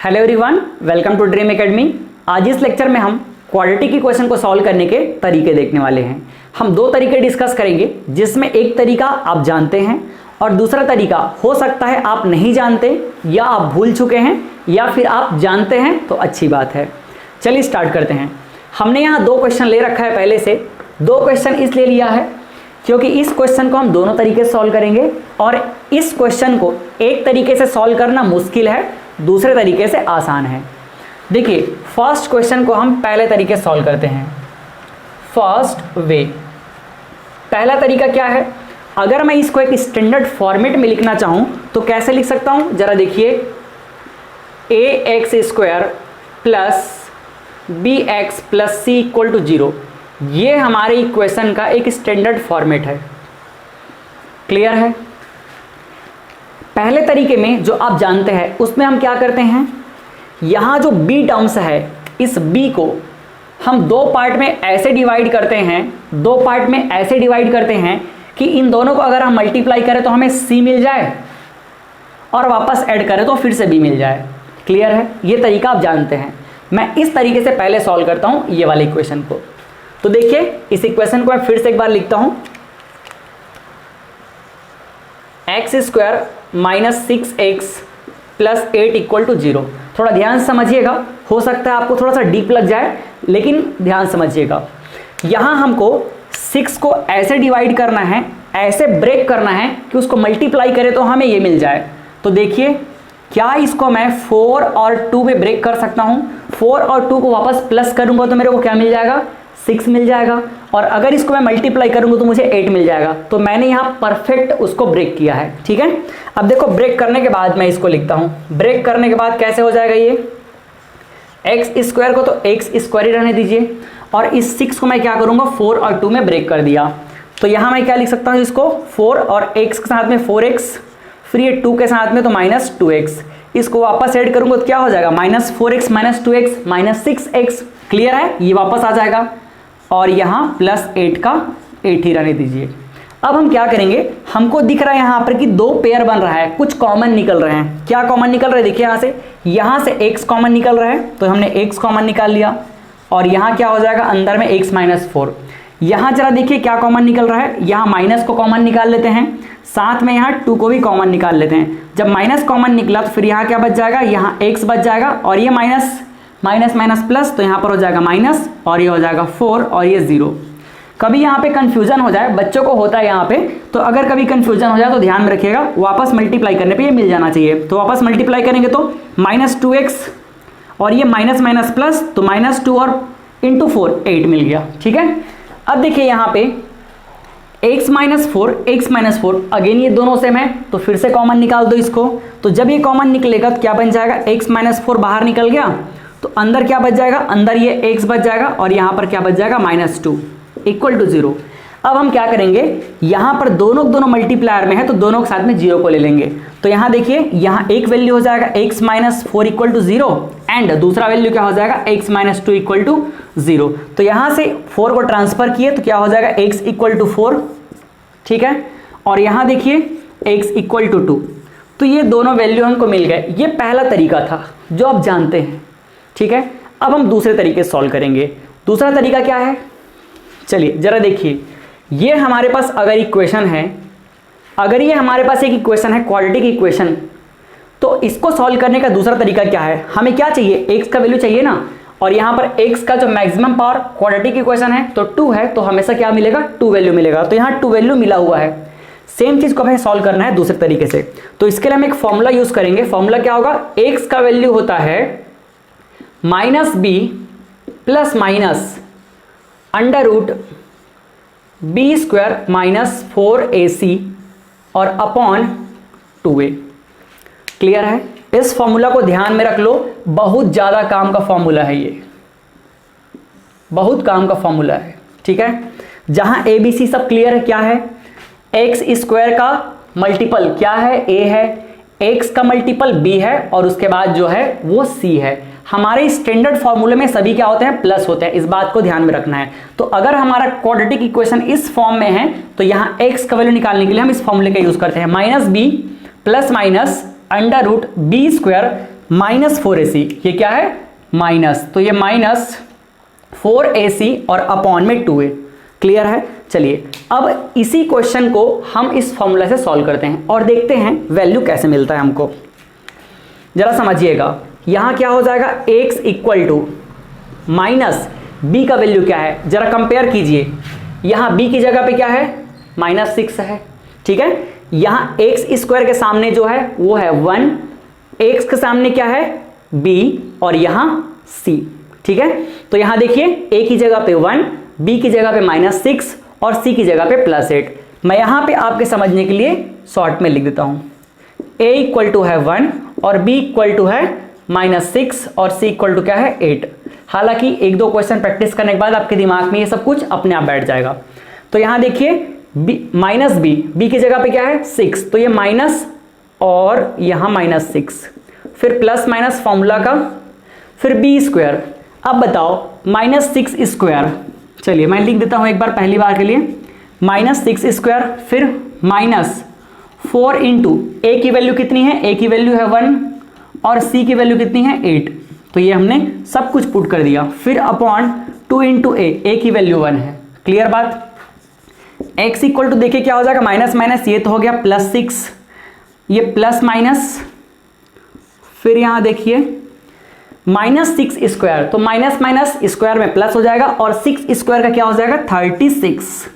Hello everyone, welcome to Dream Academy. आज इस lecture में हम क्वाड्रेटिक की क्वेश्चन को सॉल्व करने के तरीके देखने वाले हैं। हम दो तरीके डिस्कस करेंगे, जिसमें एक तरीका आप जानते हैं और दूसरा तरीका हो सकता है आप नहीं जानते या आप भूल चुके हैं या फिर आप जानते हैं तो अच्छी बात है। चलिए स्टार्ट करते हैं। हमने यहाँ दो क्वेश्चन ले रखा है पहले से। दो क्वेश्चन इसलिए लिया है क्योंकि इस क्वेश्चन को हम दोनों तरीके से सॉल्व करेंगे और इस क्वेश्चन को एक तरीके से सॉल्व करना मुश्किल है, दूसरे तरीके से आसान है। देखिए, फर्स्ट क्वेश्चन को हम पहले तरीके से सॉल्व करते हैं। फर्स्ट वे, पहला तरीका क्या है? अगर मैं इसको एक स्टैंडर्ड फॉर्मेट में लिखना चाहूं तो कैसे लिख सकता हूं, जरा देखिए। ax² plus bx plus c equal to 0, ये हमारे इक्वेशन का एक स्टैंडर्ड फॉर्मेट है। क्लियर है? पहले तरीके में जो आप जानते हैं उसमें हम क्या करते हैं, यहाँ जो b टर्म्स है इस b को हम दो पार्ट में ऐसे डिवाइड करते हैं, कि इन दोनों को अगर हम मल्टीप्लाई करें तो हमें c मिल जाए और वापस ऐड करें तो फिर से b मिल जाए। क्लियर है? ये तरीका आप जानते हैं। मैं इस तरीके से पहले सॉल्व करता हूँ ये वाले इक्वेशन को। तो देखिए, इस इक्वेशन को मैं फिर से एक बार लिखता हूँ। x² minus 6x plus 8 equal to 0। थोड़ा ध्यान से समझिएगा, हो सकता है आपको थोड़ा सा डीप लग जाए, लेकिन ध्यान समझिएगा। यहाँ हमको 6 को ऐसे डिवाइड करना है, ऐसे ब्रेक करना है कि उसको मल्टीप्लाई करें तो हमें ये मिल जाए। तो देखिए, क्या इसको मैं 4 और 2 में ब्रेक कर सकता हूँ? 4 और 2 को वापस प्लस करूँगा तो मेरे को क्या मिल जाएगा? 6 मिल जाएगा। और अगर इसको मैं मल्टीप्लाई करूँगा तो मुझे 8 मिल जाएगा। तो मैंने यहाँ परफेक्ट उसको ब्रेक किया है। ठीक है, अब देखो, ब्रेक करने के बाद मैं इसको लिखता हूँ। ब्रेक करने के बाद कैसे हो जाएगा ये? x² को तो x² ही रहने दीजिए, और इस 6 को मैं क्या करूँगा, 4 और 2 में ब्रेक कर दिया। तो यहाँ मैं क्या लिख सकता हूँ इसको, 4 और x के साथ में 4x, फिर ये 2 के साथ में तो माइनस 2x। इसको वापस ऐड करूँगा तो क्या हो जाएगा, minus 4x minus 2x minus 6x। Clear है? ये वापस आ जाएगा और यहाँ प्लस 8 का 8 ही रहने दीजिए। अब हम क्या करेंगे, हमको दिख रहा है यहाँ पर कि दो पेयर बन रहा है, कुछ कॉमन निकल रहे हैं। क्या कॉमन निकल रहा है? देखिए, यहाँ से x कॉमन निकल रहा है तो हमने x कॉमन निकाल लिया, और यहाँ क्या हो जाएगा, अंदर में x माइनस 4। यहाँ जरा देखिए क्या कॉमन निकल रहा है, यहाँ माइनस को कॉमन निकाल लेते हैं, साथ में यहाँ 2 को भी कॉमन निकाल लेते हैं। जब माइनस कॉमन निकला तो फिर यहाँ क्या बच जाएगा, यहाँ x बच जाएगा, और ये माइनस माइनस माइनस प्लस, तो यहाँ पर हो जाएगा माइनस, और ये हो जाएगा 4 और ये 0। कभी यहाँ पे कंफ्यूजन हो जाए, बच्चों को होता है यहाँ पे, तो अगर कभी कंफ्यूजन हो जाए तो ध्यान में रखिएगा, वापस मल्टीप्लाई करने पे ये मिल जाना चाहिए। तो वापस मल्टीप्लाई करेंगे तो माइनस 2x और ये माइनस माइनस प्लस, तो माइनस 2 और इंटू 4 8 मिल गया। ठीक है, अब देखिए यहाँ पे x माइनस 4 अगेन ये दोनों सेम है, तो फिर से कॉमन निकाल दो इसको। तो जब ये कॉमन निकलेगा तो क्या बन जाएगा, x माइनस 4 बाहर निकल गया तो अंदर क्या बच जाएगा, अंदर ये x बच जाएगा, और यहाँ पर क्या बच जाएगा, माइनस 2 इक्वल टू 0। अब हम क्या करेंगे, यहाँ पर दोनों मल्टीप्लायर में है तो दोनों के साथ में 0 को ले लेंगे। तो यहाँ देखिए, यहाँ एक वैल्यू हो जाएगा x minus 4 equal to 0, and दूसरा वैल्यू क्या हो जाएगा, x माइनस 2 इक्वल टू 0। तो यहाँ से 4 को ट्रांसफर किए तो क्या हो जाएगा, x इक्वल टू 4। ठीक है, और यहाँ देखिए x इक्वल टू 2। तो ये दोनों वैल्यू हमको मिल गए। ये पहला तरीका था जो आप जानते हैं। ठीक है, अब हम दूसरे तरीके से सॉल्व करेंगे। दूसरा तरीका क्या है, चलिए जरा देखिए। ये हमारे पास अगर इक्वेशन है, अगर ये हमारे पास एक इक्वेशन है क्वाड्रेटिक इक्वेशन, तो इसको सॉल्व करने का दूसरा तरीका क्या है, हमें क्या चाहिए, x का वैल्यू चाहिए ना, और यहाँ पर x का जो मैक्सिमम पावर क्वाड्रेटिक इक्वेशन है तो 2 है, तो हमेशा क्या मिलेगा, 2 वैल्यू मिलेगा। तो यहाँ 2 वैल्यू मिला हुआ है। सेम चीज को हमें सॉल्व करना है दूसरे तरीके से। तो इसके लिए हम एक फॉर्मूला यूज करेंगे। फॉर्मूला क्या होगा, x का वैल्यू होता है minus b plus minus under root b² minus 4ac और अपॉन 2a। क्लियर है? इस फॉर्मूला को ध्यान में रख लो, बहुत ज्यादा काम का फॉर्मूला है, ये बहुत काम का फॉर्मूला है। ठीक है, जहां a b c सब क्लियर है, क्या है, x² का मल्टीपल क्या है, a है, x का मल्टीपल b है, और उसके बाद जो है वो c है। हमारे स्टैंडर्ड फॉर्मूले में सभी क्या होते हैं, प्लस होते हैं, इस बात को ध्यान में रखना है। तो अगर हमारा क्वाड्रेटिक इक्वेशन इस फॉर्म में है तो यहाँ x का वैल्यू निकालने के लिए हम इस फॉर्मूले का यूज करते हैं, minus b plus minus under root b² -4ac, ये क्या है माइनस, तो ये -4ac और अपॉन में 2a। क्लियर है। चलिए अब इसी क्वेश्चन को हम इस फॉर्मूला से सॉल्व करते हैं और देखते हैं वैल्यू कैसे मिलता है हमको। जरा समझिएगा, यहां क्या हो जाएगा, x equal to minus b का वैल्यू क्या है, जरा कंपेयर कीजिए। यहां b की जगह पे क्या है -6 है, ठीक है। यहां x स्क्वायर के सामने जो है वो है 1, x के सामने क्या है b और यहां c, ठीक है। तो यहां देखिए a की जगह पे 1, b की जगह पे -6 और c की जगह पे +8। मैं यहां पे आपके समझने के लिए शॉर्ट में लिख देता हूं, a इक्वल टू है 1 और b इक्वल टू है -6 और c इक्वल टू क्या है 8। हालांकि एक दो क्वेश्चन प्रैक्टिस करने के बाद आपके दिमाग में ये सब कुछ अपने आप बैठ जाएगा। तो यहां देखिए b की जगह पे क्या है 6, तो ये माइनस और यहां -6, फिर प्लस माइनस फॉर्मूला का, फिर b स्क्वायर। अब बताओ -6 स्क्वायर, चलिए मैं लिख देता हूं एक बार पहली बार के लिए, -6 स्क्वायर, फिर -4 इंटू a की वैल्यू कितनी है, a की वैल्यू है 1 और c की वैल्यू कितनी है 8, तो ये हमने सब कुछ पुट कर दिया, फिर अपॉन 2 इंटू a की वैल्यू 1 है। क्लियर बात। x इक्वल टू देखिए क्या हो जाएगा, माइनस माइनस ये तो हो गया +6, ये प्लस माइनस, फिर यहां देखिए -6 स्क्वायर, तो माइनस माइनस स्क्वायर में प्लस हो जाएगा और 6 स्क्वायर का क्या हो जाएगा 36,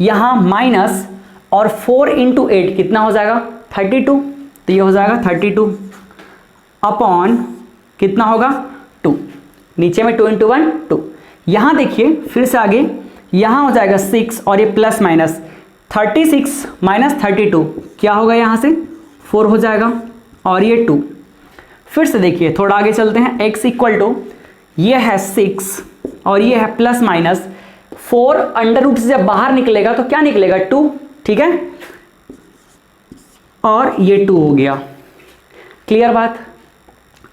यहां माइनस और 4 इंटू 8 कितना हो जाएगा 32, तो ये हो जाएगा 32 अपॉन कितना होगा 2, नीचे में 2 इंटू 1 2। यहां देखिए फिर से आगे, यहां हो जाएगा 6 और ये प्लस माइनस 36 माइनस 32 क्या होगा, यहां से 4 हो जाएगा और ये 2। फिर से देखिए थोड़ा आगे चलते हैं, x इक्वल टू ये है 6 और ये है प्लस माइनस 4, अंडर रूट से जब बाहर निकलेगा तो क्या निकलेगा 2, ठीक है, और ये 2 हो गया। क्लियर बात।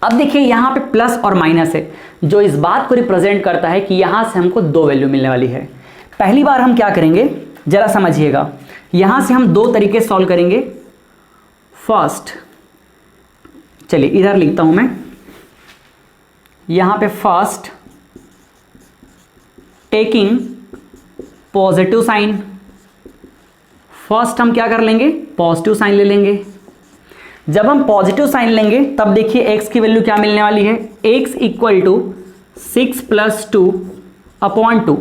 अब देखिए यहां पे प्लस और माइनस है, जो इस बात को रिप्रेजेंट करता है कि यहां से हमको 2 वैल्यू मिलने वाली है। पहली बार हम क्या करेंगे जरा समझिएगा, यहां से हम 2 तरीके सॉल्व करेंगे। फर्स्ट, चलिए इधर लिखता हूं मैं, यहां पे first taking positive sign, first हम क्या कर लेंगे पॉजिटिव साइन ले लेंगे। जब हम पॉजिटिव साइन लेंगे तब देखिए x की वैल्यू क्या मिलने वाली है, x इक्वल टू 6 + 2 अपॉन 2,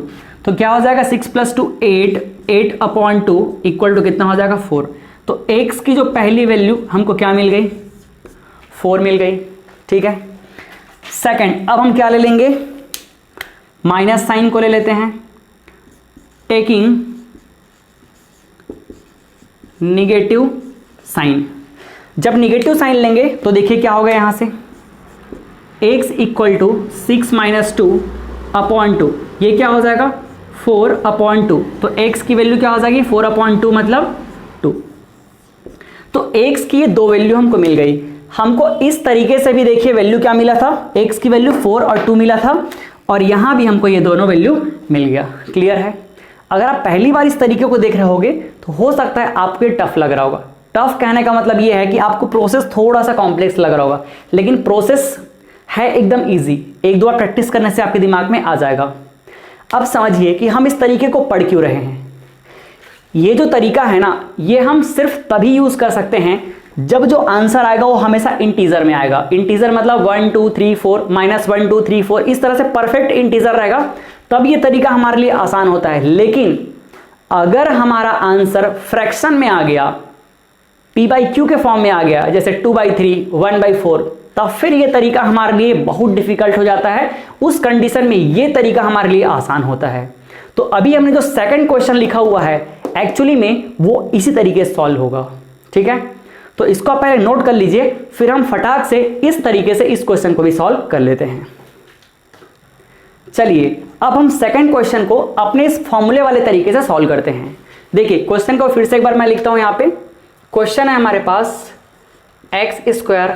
तो क्या हो जाएगा 6 + 2 8, 8 अपॉन 2 इक्वल टू कितना हो जाएगा 4। तो x की जो पहली वैल्यू हमको क्या मिल गई 4 मिल गई, ठीक है। सेकंड, अब हम क्या ले लेंगे माइनस साइन को ले लेते हैं, टेकिंग निगेटिव साइन। जब निगेटिव साइन लेंगे तो देखिए क्या होगा, यहां से x इक्वल टू 6 - 2 अपॉन 2, ये क्या हो जाएगा 4 अपॉन 2, तो x की वैल्यू क्या हो जाएगी 4 अपॉन 2 मतलब 2। तो x की ये 2 वैल्यू हमको मिल गई। हमको इस तरीके से भी देखिए वैल्यू क्या मिला था, x की वैल्यू 4 और 2 मिला था, और यहां भी हमको ये दोनों वैल्यू मिल गया। क्लियर है। अगर आप पहली बार इस तरीके को देख रहे होगे तो हो सकता है आपको ये टफ लग रहा होगा। टफ कहने का मतलब ये है कि आपको प्रोसेस थोड़ा सा कॉम्प्लेक्स लग रहा होगा, लेकिन प्रोसेस है एकदम इजी, एक दो बार प्रैक्टिस करने से आपके दिमाग में आ जाएगा। अब समझिए कि हम इस तरीके को पढ़ क्यों रहे हैं। ये जो तरीका है ना, ये हम सिर्फ तभी यूज कर सकते हैं जब जो आंसर आएगा वो हमेशा इंटीजर में आएगा। इंटीजर मतलब 1 2 3 4 -1 2 3 4 इस तरह से परफेक्ट इंटीजर रहेगा, तब ये तरीका हमारे लिए आसान होता है। लेकिन अगर हमारा आंसर फ्रैक्शन में आ गया, p/q के फॉर्म में आ गया, जैसे 2/3 1/4, तब फिर ये तरीका हमारे लिए बहुत डिफिकल्ट हो जाता है। उस कंडीशन में ये तरीका हमारे लिए आसान होता है। तो अभी हमने जो सेकंड क्वेश्चन लिखा हुआ है एक्चुअली में वो इसी तरीके से सॉल्व होगा, ठीक है। तो इसको आप पहले नोट कर लीजिए, फिर हम फटाक से इस तरीके से इस क्वेश्चन को भी सॉल्व कर लेते हैं। चलिए अब हम सेकंड क्वेश्चन को अपने इस फॉर्मूले वाले तरीके से सॉल्व करते हैं। देखिए क्वेश्चन को फिर से एक बार मैं लिखता हूं। यहां पे क्वेश्चन है हमारे पास x²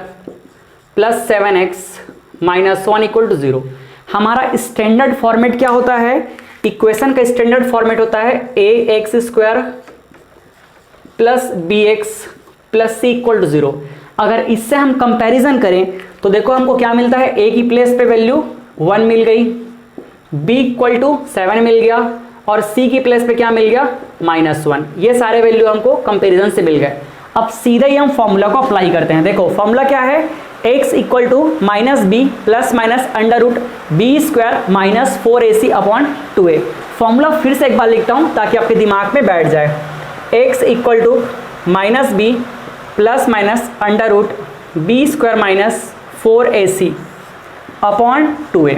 + 7x - 1 = 0। हमारा स्टैंडर्ड फॉर्मेट क्या होता है, इक्वेशन का स्टैंडर्ड फॉर्मेट होता है ax² + bx + c = 0। अगर इससे हम कंपैरिजन करें तो देखो हमको क्या मिलता है, a की प्लेस पे वैल्यू 1 मिल गई, b इक्वल टू 7 मिल गया और c की प्लेस पे क्या मिल गया, -1। ये सारे वैल्यू हमको कंपैरिजन से मिल गए। अब सीधे ही हम फॉर्मूला को अप्लाई करते हैं। देखो फॉर्मूला क्या है, x equal to -b plus minus under root B square minus 4ac upon 2a। Formula फिर से एक बार लिखता हूँ ताकि आपके दिमाग में बैठ जाए। x equal to -b plus minus under root B square minus 4ac upon 2a।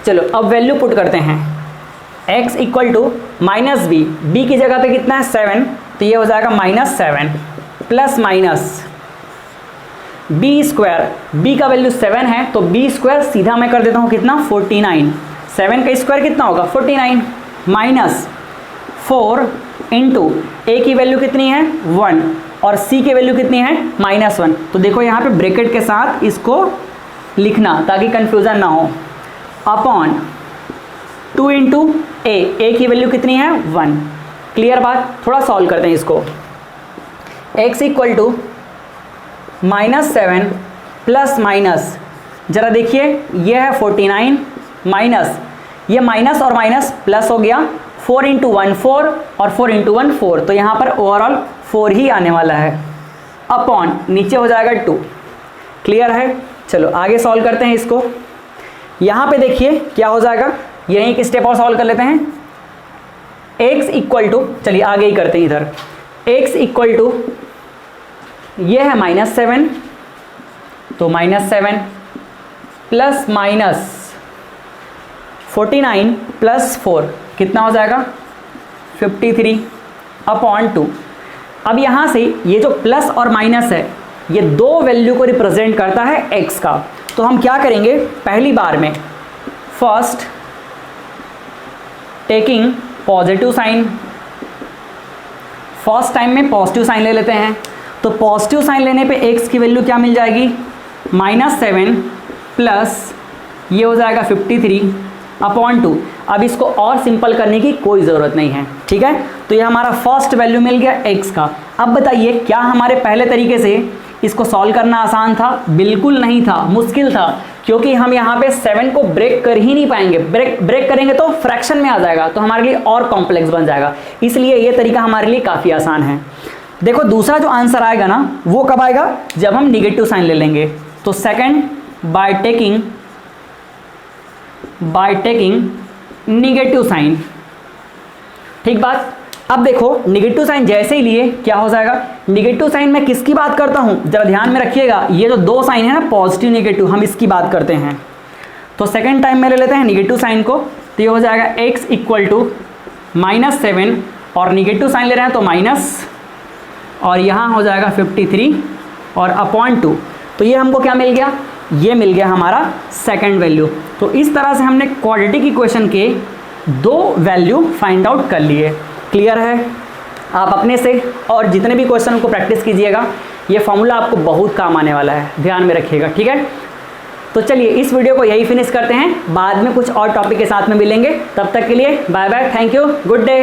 चलो अब वैल्यू पुट करते हैं। x equal to -b, b की जगह पे कितना है 7, तो ये हो जाएगा -7 plus minus B square, B का वैल्यू 7 है तो बी स्क्वायर सीधा मैं कर देता हूँ कितना 49, 7 का स्क्वायर कितना होगा 49 माइनस 4 इंटू ए की वैल्यू कितनी है 1 और सी की वैल्यू कितनी है -1। तो देखो यहाँ पे ब्रैकेट के साथ इसको लिखना ताकि कंफ्यूजन ना हो, अपॉन 2 इंटू ए की वैल्यू कितनी है 1। क्लियर बात। थोड़ा सॉल्व करते हैं इसको। x equal to -7 plus minus, जरा देखिए ये है 49 माइनस, ये माइनस और माइनस प्लस हो गया, 4 इंटू 1 4 और 4 इंटू 1 4, तो यहाँ पर ओवरऑल 4 ही आने वाला है, अपॉन नीचे हो जाएगा 2। क्लियर है। चलो आगे सॉल्व करते हैं इसको। यहाँ पे देखिए क्या हो जाएगा, यही एक स्टेप और सॉल्व कर लेते हैं। x इक्वल टू, चलिए आगे ही करते हैं इधर, x इक्वल टू ये है -7, तो -7 प्लस माइनस 49 प्लस 4 कितना हो जाएगा 53 अपॉन 2। अब यहाँ से ये जो प्लस और माइनस है ये दो वैल्यू को रिप्रेजेंट करता है x का। तो हम क्या करेंगे, पहली बार में first taking positive sign, first time में पॉजिटिव साइन ले लेते हैं। तो पॉजिटिव साइन लेने पे x की वैल्यू क्या मिल जाएगी -7 प्लस ये हो जाएगा 53 अपॉन 2। अब इसको और सिंपल करने की कोई ज़रूरत नहीं है, ठीक है। तो ये हमारा फर्स्ट वैल्यू मिल गया x का। अब बताइए क्या हमारे पहले तरीके से इसको सॉल्व करना आसान था? बिल्कुल नहीं था, मुश्किल था, क्योंकि हम यहाँ पे 7 को ब्रेक कर ही नहीं पाएंगे। ब्रेक करेंगे तो फ्रैक्शन में आ जाएगा, तो हमारे लिए और कॉम्प्लेक्स बन जाएगा। इसलिए ये तरीका हमारे लिए काफ़ी आसान है। देखो दूसरा जो आंसर आएगा ना वो कब आएगा, जब हम निगेटिव साइन ले लेंगे। तो second by taking negative sign, ठीक बात। अब देखो निगेटिव साइन जैसे ही लिए क्या हो जाएगा, निगेटिव साइन में किसकी बात करता हूँ, जरा ध्यान में रखिएगा, ये जो दो साइन है ना पॉजिटिव निगेटिव, हम इसकी बात करते हैं। तो सेकंड टाइम में ले लेते हैं निगेटिव साइन को, तो ये हो जाएगा x इक्वल टू -7 और निगेटिव साइन ले रहे हैं तो माइनस, और यहाँ हो जाएगा 53 और अपॉन 2। तो ये हमको क्या मिल गया, ये मिल गया हमारा सेकंड वैल्यू। तो इस तरह से हमने क्वाड्रेटिक इक्वेशन के दो वैल्यू फाइंड आउट कर लिए। क्लियर है। आप अपने से और जितने भी क्वेश्चन को प्रैक्टिस कीजिएगा, ये फॉर्मूला आपको बहुत काम आने वाला है, ध्यान में रखिएगा, ठीक है। तो चलिए इस वीडियो को यही फिनिश करते हैं, बाद में कुछ और टॉपिक के साथ में मिलेंगे। तब तक के लिए bye bye, thank you, good day.